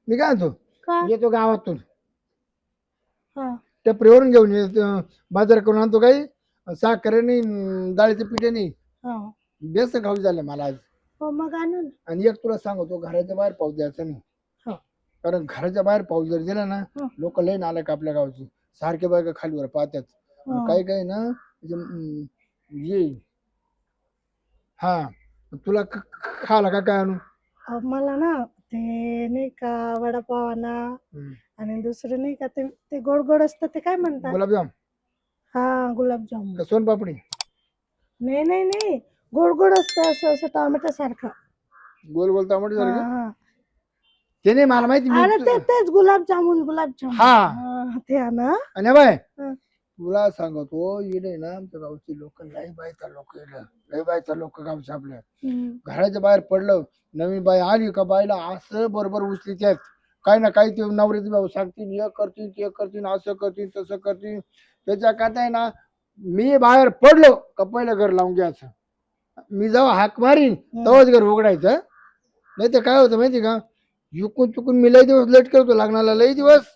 मी काय म्हणतो का येतो गावातून हा त्या प्रेवरून घेऊन येतो बाजार करून आणतो काही साखर नाही डाळीचं पिठे नाही हा बेसन खाऊ झालं मला आज. हो मग आणू ना. आणि एक तुला सांगतो घराच्या बाहेर पाऊस द्यायचा नाही हो कारण घराच्या बाहेर पाऊस जर दिला ना हो लोक लय नालायक का आपल्या गावची सारखे बायका खालीवर पाहतात आणि हो. काही काही ना ये हा तुला खाला का काय आणू मला ना ते नाही का वडापाव आणा आणि दुसरं नाही का ते ते गोड गोड असतं ते काय म्हणतात गुलाबजाम हा गुलाबजामुन का सोनपापडी नाही नाही नाही गोड गोड असतं असं असं टोमॅटो सारखं गोल गोल तांबडी हा सारखं हा ते नाही मला माहिती मी अरे ते तेच गुलाबजामुन गुलाबजामुन हा हा, ते आणा आणि बाय हा. तुला सांगतो येणे ना आमच्या गावची लोक लय बायचा लोक येणं लय बायचा लोक गावचे आपल्या हम्म. घराच्या बाहेर पडलं नवीन बाई आली का बाईला असं बरोबर उचली त्यात काही ना काही ते नवऱ्याचे भाऊ सांगतील हे करतील ते करतील असं करतील तसं करतील त्याच्या करता आहे ना मी बाहेर पडलो का पहिलं घर लावून घ्यायचं मी जेव्हा हाक मारीन तेव्हाच घर उघडायचं नाही तर काय होतं माहिती का चुकून चुकून मी लय दिवस लेट करतो लग्नाला लय दिवस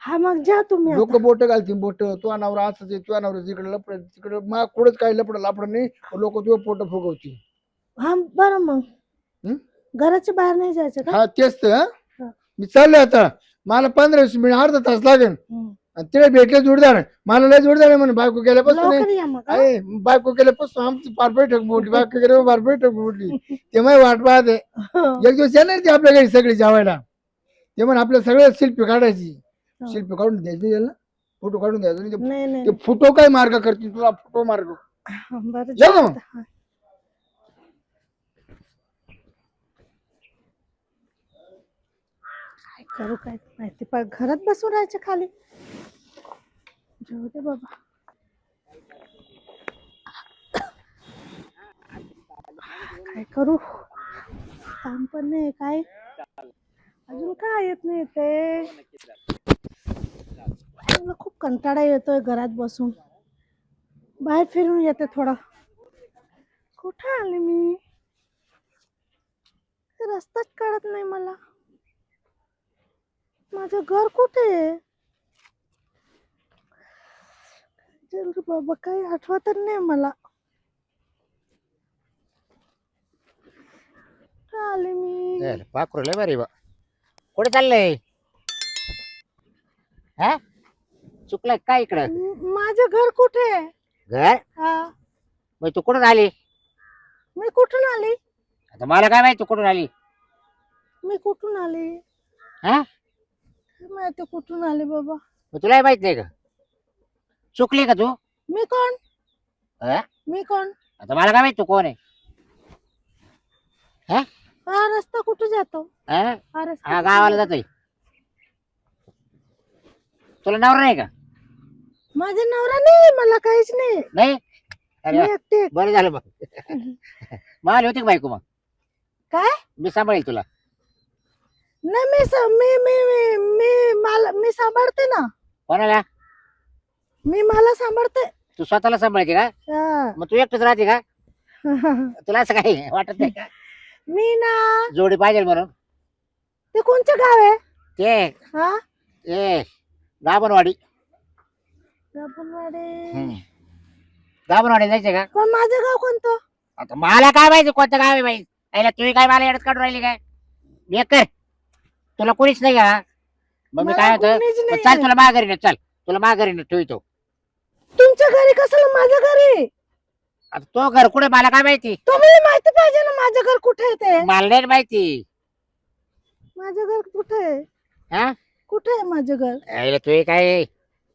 हा मग जा तुम्ही लोक आता बोट घालतील बोट तो नवरा असं तुझ्या नवरा तिकडे लपड तिकडे मग कुठंच काही लपड लापड नाही लोक तुझं पोट फुगवतील हा बरं मग हं? घराच्या बाहेर नाही जायचं का हा तेच तर हं? हा. मी चाललोय आता मला 15-20 मिनिट अर्धा तास लागेल हम्म. आणि तिला भेटले जोडदार मला लय जोडदार आहे म्हणे बायको गेल्यापासून लवकर या मग हा? आहे बायको गेल्यापासून आमची फार बैठक मोडली बायको गेल्या फार बैठक मोडली ते मग वाट पाहते एक दिवस येणार ते आपल्या घरी सगळी जेवायला ते म्हण आपल्या सगळ्या शिल्पी काढायची हा. शिल्पी काढून द्यायची याला फोटो काढून द्यायचा नाही नाही नाही ते फोटो काय मार्ग करतील तुला फोटो मार्ग हा, बरं जाऊ जा का मग? आता. हा. काय करू काय माहिती पण घरात बसून राहायचं खाली जाऊ दे बाबा काय करू काम पण नाही काय अजून काय येत नाही ते मला खूप कंटाळा येतोय घरात बसून बाहेर फिरून येते थोडा कुठे आले मी रस्ताच कळत नाही मला माझं घर कुठे आहे चल रे बाबा काही आठवत नाही मला कुठे आले मी पाखरू लय भारी बा कुठे चाललंय हा चुकलं काय इकडं माझं घर कुठे आहे घर हा मग तू कुठून आली मी कुठून आली आता मला काय माहिती तू कुठून आली मी कुठून आली हा काय माहिती कुठून आली बाबा मग तुलाही माहित नाही का चुकली का तू मी कोण हा? मी कोण आता मला काय माहिती तू कोण आहे हा हा रस्ता कुठे जातो हा? हा रस्ता हा कुठे गावाला जातो? जातोय तुला नवरा नाही का माझा नवरा नाही मला काहीच नाही नाही अरे मी वा, एकटी आहे. बरं झालं मग मला होती का बायको मग काय मी सांभाळेल तुला नाही मी सांभाळते ना कोणाला मी मला सांभाळते तू स्वतःला सांभाळते का हा. मग तू एकटंच राहते का तुला असं काही वाटत नाही का मी ना जोडी पाहिजे म्हणून ते कोणचं गाव आहे ते हा ए दाबनवाडी गबनवाडी दाबनवाडी जायचं का पण माझं गाव कोणतं आता मला काय माहिती कोणतं गाव आहे बाई आईला तुम्ही काय मला येडच काढून राहिली काय एक कर तुला कोणीच नाही का मग मी मला काय होतं कोणीच नाही चल आहे. तुला माघारी ने चल तुला माघारी ने ठेवतो तुमच्या घरी कसं माझ्या घरी आता तो घर कुठे मला काय माहिती तुम्हाला माहिती पाहिजे ना माझं घर कुठे आहे ते मला नाही माहिती माझं घर कुठे आहे हा कुठे आहे माझं घर आईला तू काय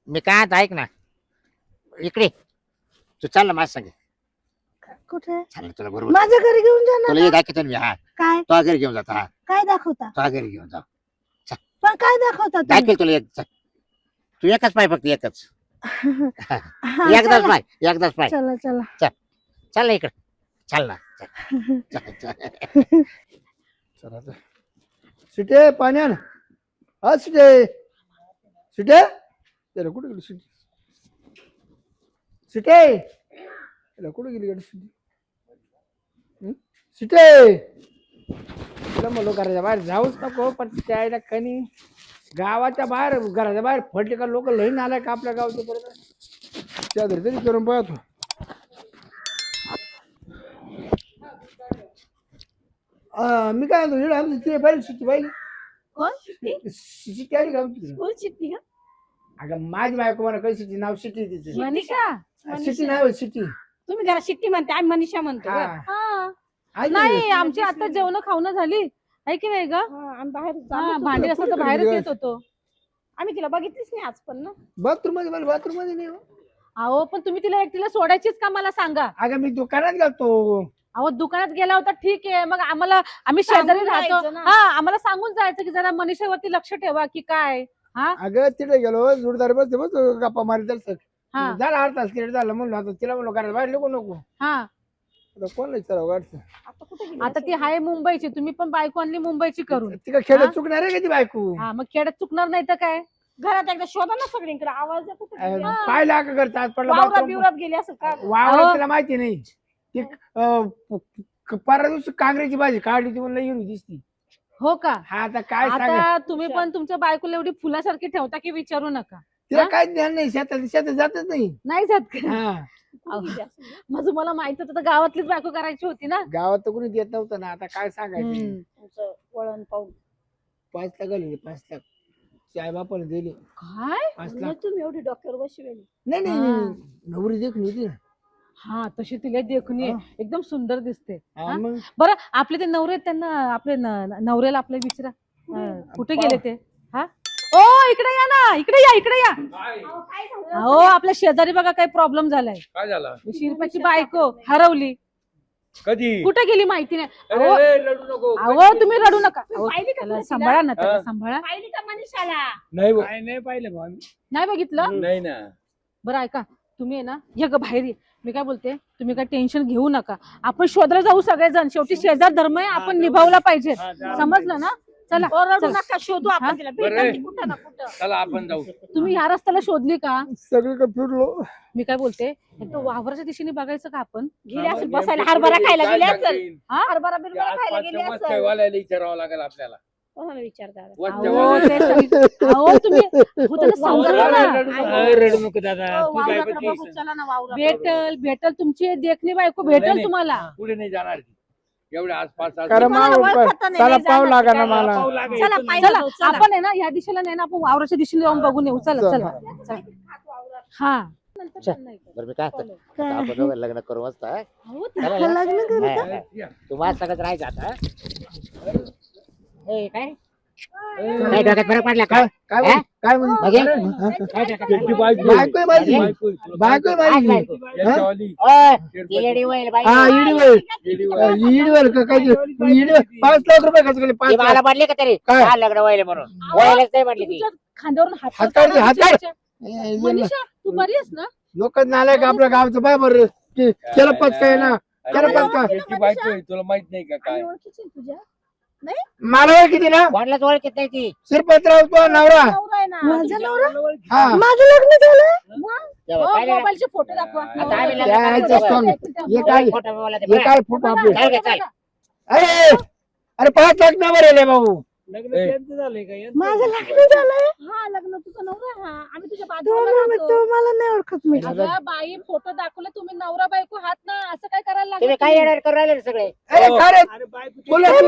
मी काय आता ऐक ना इकडे तू चाल ना माझ्या संग कुठे आहे? चाल तुला बरोबर माझ्या घरी घेऊन जाणार तुला ना? हे दाखवतो ना मी हा काय तो घरी घेऊन जाता हा काय दाखवता तो घरी घेऊन जा पण काय दाखवता तुम्ही? दाखवेल तुला एक चल. तू एकच पाय फक्त एकच हा, एकदाच चला. पाय एकदाच पाय चला चला चल ना इकडे चल ना चल, चल, चल. चला आता. सिटे पाण्यान हा सिटे सिटे त्याला कुठे गेली सिटी सिटे त्याला कुठे गेली गाडी सिटी सिटे तिला म्हणलो घराच्या बाहेर जाऊच नको, पण त्या आईला कणी गावाच्या बाहेर घराच्या बाहेर फटले का लोक लईन आलाय का आपल्या गावचे परत त्या घरी तरी करून पाहतो. मी काय म्हणतो आमची ती पाहिली शिट्टी पाहिली कोण शिट्टी आली का आमची? कोण शिट्टी का अगं माझी बायको म्हणा काही शिट्टी नाव शिट्टी तिथे मनीषा शिट्टी नाव आहे, शिट्टी तुम्ही जरा शिट्टी म्हणते आम्ही मनीषा म्हणतो हा. हा. ऐक ना. नाही आमची आता जेवण खावणं झाली आहे की नाही ग आम्ही बाहेर हा, जात होतो. भांडी असं तर बाहेरच येत होतो. आम्ही तिला बघितलीच नाही आज पण ना. बाथरूम मध्ये मला बाथरूम मध्ये नाही हो. अहो पण तुम्ही तिला एकटीला सोडायचीच का मला सांगा. अगं मी दुकानात गेलतो. अहो दुकानात गेला होता ठीक आहे, मग आम्ही शेजारी सांगून राहतो जायचं ना. हा, आम्हाला सांगून जायचं की जरा मनीषावरती लक्ष ठेवा की काय. हा अगं तिथे गेलो जोरदार बसते बस गप्पा मारी दर्शक हा झाला 8 तास क्रिएट झालं म्हणलं आता तिला म्हणलो घरात बाहेर नको नको हा. आता कोण विचारावं गाडचं आता कुठे गेली आता ती हाय मुंबईची, तुम्ही पण बायको आणली मुंबईची करून. ती का खेळ हा? चुकणार आहे का ती बायको हा मग खेड्यात चुकणार नाही तर काय. घरात एकदा शोधा ना सगळीकडे आवाज येतो कुठे गेली? पाहिला का घरचा आज पडला वावरात bathroom. बिवरात गेली असेल का वावरात अहो. तिला माहिती नाही ती परवा दिवशी कांगऱ्याची भाजी काढली ती म्हणलं येऊन दिसती. हो का. हा आता काय सांगा आता तुम्ही पण तुमच्या बायकोला एवढी फुलासारखी ठेवता की विचारू नका. तिला हा? काय ज्ञान नाही शेतात जातच नाही. नाही जात का. हा कुठे गेली असेल ना? मग तुम्हाला माहित होतं तर गावातलीच बायको करायची होती ना. गावात तर कोणी देत नव्हतं ना, आता काय सांगायचं. हम्म. तुमचं वळण पाहून 5 लाख गेले 5 लाख आई बापाला दिले काय 5 म्हणून लाख. तुम्ही एवढी डॉक्टर बसवेली. नाही नाही हा. नाही. नवरी देखणी होती ना. हा तशी तिला देखणी आहे. एकदम सुंदर दिसते. हा, हा? मग बरं आपले ते नवरे आहेत, त्यांना आपले नवऱ्याला आपल्या विचारा कुठे गेले ते. हा ओ इकडे या ना, इकडे या इकडे या. काय झालं हो आपल्या शेजारी बघा काही प्रॉब्लेम झालाय. काय झालं शिरपाची बायको हरवली. कधी कुठे गेली माहिती नाही. अरे, अहो अरे, रडू नको अहो, तुम्ही रडू नका. अहो, पाहिली का त्याला तुला? सांभाळा ना, त्याला हा? सांभाळा. पाहिली का मनीषाला नाही हो. नाही पाहिलं भाऊ. नाही बघितलं. नाही ना बरं ऐका तुम्ही आहे ना ये ग बाहेर ये. मी काय बोलते तुम्ही काय टेन्शन घेऊ नका. आपण शोधला जाऊ सगळेजण. शेवटी शेजार धर्म आहे, आपण निभावला पाहिजे. समजलं ना. चला रडू चला. नका शोधू हा? आपण तिला बरं. भेटल ती कुठं ना कुठं. चला आपण जाऊ तुम्ही ह्या रस्त्याला शोधली का. सगळीकडे फिरलो. मी काय बोलते एक तो वावराच्या दिशेने बघायचं का आपण. गेली असेल बसायला हरभरा खायला गेली असेल. हा? हरभरा बिरभरा खायला गेली असेल. वाल्याला विचारावं लागेल आपल्याला कोणाला विचारता अहो, ते सगळी- अहो, तुम्ही हो, त्याला समजवा ना. रडू नको दादा तू काय वावराकडे करतेस? बघू चला ना वावरात. भेटल तुमची देखणी बायको भेटल नाही. तुम्हाला. पुढे नाही जाणार ती एवढ्या आसपास कारण तुम्हाला मला ओळखत नाही, चला नाही पाव जाणार. लागा ना मला. चला पाहिलं चला जाऊ, चला. आपण आहे ना या दिशेला नाही ना, आपण वावराच्या दिशेने जाऊन बघून येऊ. चला चला चला. हा बरं मी काय म्हणतो, आता आपण दोघं लग्न करू मस्त हा? अहो, चालेल ना? लग्न करू हा, हा. तू माझं सगळं राहायचं आता हा? ए, काय काय डोक्यात फरक पडला का. काय हा? काय म्हणे म्हणजे? हा? काय डोक्यात त्याची फरक बायको बायको आहे माझी. बायको आहे तुला. बायको आहे काय माझी. बायको? याच्यावाली. ओय, ती येडी होईल बाई. हा इडवेल गेली वाली. इडवेल का काय इडवेल 5 लाख रुपये खर्च केले 5 ती लाख. मला म्हणली का तरी काय? हा लग्न व्हायला म्हणून व्हायलाच नाही म्हणली ती. तुमच्या खांद्यावरून हात हात काढ, हात काढ. मनीषा तू बरी आहेस ना. लोक नालाय का आपल्या गावचं पाय बरं केलं पच काय ना केलं पच काय त्याची बायको आहे तुला माहित नाही का काय आणि ओळखीची आहे तुझ्या मला ओळख किती ना कोणालाच ओळखीत नाही ती. शिरपतराव तो नवरा. नवरा आहे ना. माझा नवरा हा माझं लग्न झालं तेव्हा हो, पाहिलं ना? मोबाईलचे फोटो दाखवा. आता आम्ही लग्न त्या करायचं आईचं बघा. सोंग. हे काय फोटो मला ते हे बघा. काय फुट आपले चल गे, चल. अरे अरे 5 लाख नंबर आले बाबू. माझं लग्न झालंय हा लग्न तुझं नवरा हा आम्ही तुझ्या बाजूला राहतो. तो मला नाही ओळखत मी अगं बाई फोटो दाखवले तुम्ही नवरा बायको हात ना असं काय करायला तुम्ही लागला. काय येणार करू राहिले रे सगळे. अरे काय रे तुला तू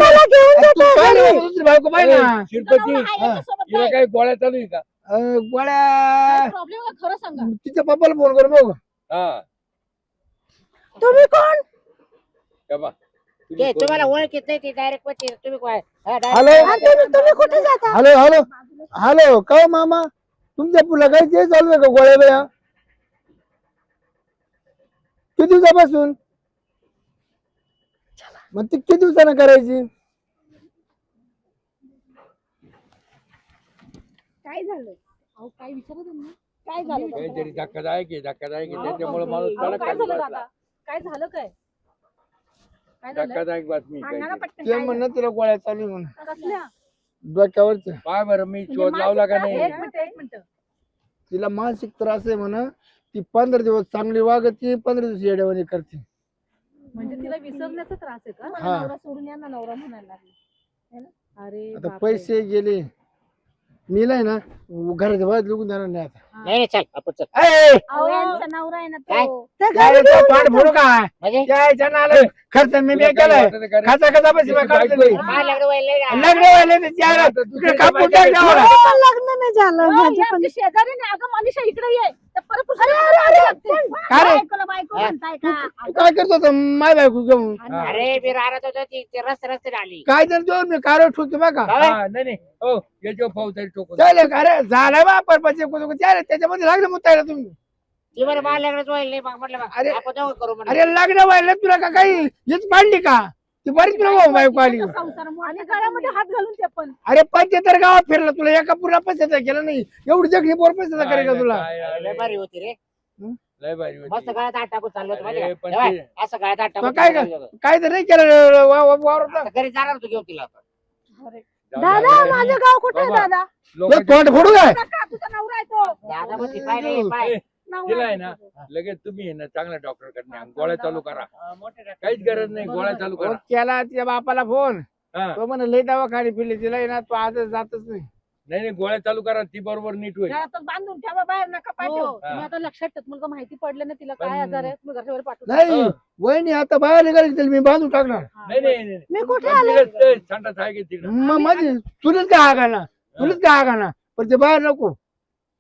काय रे बाबू, दुसरी बायको पाहिजे ना. शिरपती तिला काही गोळ्या चालू आहे का गोळ्या प्रॉब्लेम का खरं सांगा. तिच्या पप्पाला फोन करू बघ. हा तुम्ही कोण का बा? ते तुम्हाला ओळखीत नाही ती डायरेक्ट तुम्ही काय हा, direct हॅलो तुम्ही कुठे जाता हॅलो हॅलो हॅलो काय मामा तुमच्या पुला काय ते चालू आहे का गोळ्या बिळ्या किती दिवसापासून मग ती किती दिवसानं करायची. काय झालं अहो, काय विचारत त्यांना. काय झालं काहीतरी धक्कादायक आहे त्याच्यामुळे माणूस अहो, कडक काय झालं बसला. दादा काय झालं काय काय झालं धक्कादायक बातमी सांगा ना काय पटकन ते काय म्हणणं तिला गोळ्या चालू आहे म्हणून कसल्या. डोक्यावरच पाय बरं मी शोध लावला का नाही एक मिनिट तिला मानसिक त्रास आहे म्हणा. ती 15 दिवस चांगली वागती 15 दिवस येड्यावानी करते. म्हणजे तिला विसरण्याचा त्रास आहे का. झालं? हा. नवरा सोडून या ना नवरा म्हणायला लागली अरे आता बापरे. पैसे गेले मी नाही ना घराच्या बाहेर लुकून जाणार नाही आता. नाही नाही चल आपण चल ए, अहो, यांचा नवरा आहे ना काय? तो. ते काय घरी रे, घेऊन तो तोंड फोडू का म्हणजे त्याच्या नाला खर्च मी बे केलाय खाता खाता पैसे त्याची काढतो बायको मी. आहे. मला लग्न व्हायला नाही ना. लग्न व्हायला ते चार आता तू तिकडे त्याच्या कापून बायकोला टाक गावाला. पण लग्न नाही झालं हो, माझे हे पण आमचे शेजारी ना अगं मनीषा इकडे ये तर परत काय रे बायको म्हणताय का तू काय करतो आता माय बायको घेऊन हा. अरे मी राहत होतो ते रस्ते आली काय तर तो मी कार ठोकतो बघा हा, नाही नाही हो याच्यावर पाहू तरी टोकून चालेल अरे झालं बा परपंच त्याच्यामध्ये लागलं मुतायला तुम्ही ती बरं मला लग्नच व्हायला नाही मग म्हटलं अरे, आपण दोघं करू म्हणलं. अरे लग्न व्हायला तुला का काही हीच पाडली का ती बरीच तुला भाऊ बायको आली आणि गळ्यामध्ये हात घालून ते पण अरे 75 गावात फिरला तुला एका पूर्ण पैशाचा केला नाही एवढी जगली पोर पैशाचा करे का तुला लय भारी होती रे लय भारी होती. मस्त गळ्यात हात टाकून चाललो होतो अरे, माहिती पण का? हे ते- बघ, असं गळ्यात हात तो टाकून काय चाललो होतो. काय तर नाही केलं वावरता आता घरी जाणार होतो घेऊन तिला आता. दादा माझं गाव कुठे आहे बाबा. दादा लोकांची- तोंड फोडू काय का तुझा नवरा आहे तो दादा म्हणते पाय नाही पाय ए, तिला आहे ना लगेच तुम्ही आहे ना चांगल्या डॉक्टर कडे गोळ्या चालू करा काहीच गरज नाही गोळ्या चालू तो करा केला तिच्या बापाला फोन हा. तो म्हणे लय दवाखाने फिरले तिला आहे ना तो आजच जातच नाही नाही नाही गोळ्या चालू करा ती बरोबर नीट होईल घरातच बांधून ठेवा बाहेर नका पाठवू हा. तुम्ही आता लक्षात ठेव मुलगा माहिती पडलं ना तिला काय पण- आजार आहे तुम्ही घरच्या वर पाठवू नाही हो. वहिनी आता बाहेर निघाली तिला मी बांधून टाकणार नाही नाही नाही मी कुठे पण आले तिला ते संडास आहे की तिकडं मग माझी तुलाच काय आगाना तुलाच काय आगाना पण ते बाहेर नको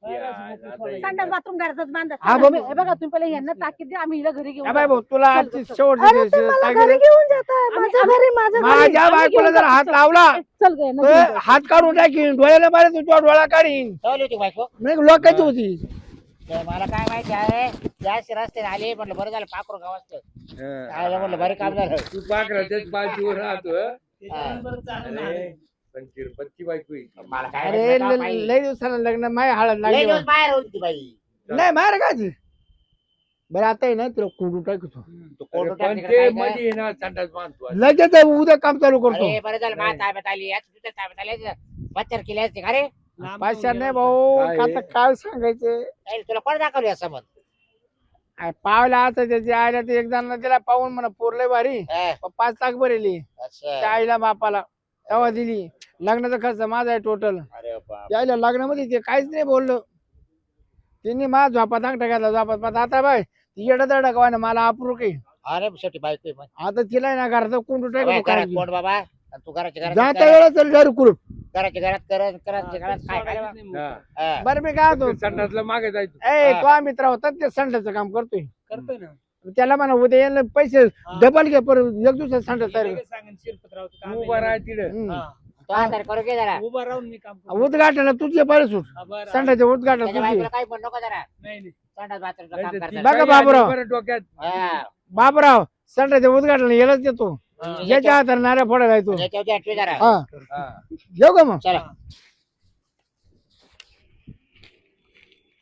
संडास बाथरूम घरातच बांधा हा, बाबा. हे बघा तुम्ही पहिले यांना ताकीद द्या आम्ही हिला घरी घेऊन हा बाय जाऊ. भाऊ तुला चल, आजची चल. शेवटची अरे ते दिवस मला ताकीद घरी आहे. घेऊन जाताय माझ्या घरी माझ्या घरी माझ्या आम्ही बायकोला घेऊन जर जातो, हात चल. लावला चल गं, यांना तर घेऊन जाऊ. हात काढून टाकीन डोळ्याला मारे तुझ्या डोळा काढीन ठेवली होती बायको नाही लोकांची होती तर मला काय माहिती आहे जास्त रस्त्याने आले म्हटलं बरं झालं पाखरू गाव असतं काय म्हटलं बरं काम झालं तू पाकरा तेच पालतीवर राहतो हा. अरे पण चिरपतची बायको आहे. मला काय अरे माहिती नाव पाहिजे. लय दिवसाला लग्न माय हळद लय लागली दिवस बाहेर होती ती बाई नाही मार काय बरं आता आहे ना तुला कुंडू टाकतो तू अरे, कोण पण ते मध्ये आहे ना संडास बांधतो लगेच आहे, उद्या काम चालू करतो अरे बरं झालं माझ्या ताब्यात आली आज तुझ्या ताब्यात आली बच्चर केली असते का रे पैसा नाही भाऊ काय आहे? आता काय सांगायचं काय तुला कोण दाखवली असं मग अरे पावला आता त्याच्या आईला ते एकदा त्याला पाहून म्हणा पोरलंय भारी हा, 5 लाख भरेली असं. त्या आईला बापाला तेव्हा दिली लग्नाचा खर्च माझा आहे टोटल अरे बाप. त्या आईला लग्नामध्ये ते काहीच नाही बोललं त्यांनी माझा झोपात अंगठा घातला झोपात पण आता बाय येडा दडा का ना मला अप्रूक आहे अरे शेवटी बायको आहे मग. आता तिला आहे ना घराचं कुंडू बाबा, टाकतो घरात काय कोण बाबा आणि तू घराच्या जाता घरात वेळा चल दारू कुरूप घराच्या घरात करत घराच्या घरात काय काय बा? हा. हा. बरं मी काय होतो संडासला मागे जायचं ए हा. तो मित्र होता ते संडाचं काम करतोय करतोय ना त्याला म्हणा उद्या यायला पैसे डबल घे पर एक दिवसात संडास तयार कर. लगेच सांगेन शिरपतराव तू उभा राहा तिकडे हम्म. तो आधार करू घे जरा उभा राहून मी काम करतो. उद्घाटन तुझे पाहिजे सूट हा, बरं. संडाचे उद्घाटन त्याच्या तुझे बायकोला काही म्हणू नको जरा नाही नाही संडास बाथरूमचं नाही काम तर करतात ती बघा काही बाबूराव. आली बरं डोक्यात हा. बापराव संडाचे उद्घाटन यालाच देतो याच्या हाताने नाऱ्या फोडा काय तू याच्यावरती हटवी जरा हा हा. घेऊ का मग चला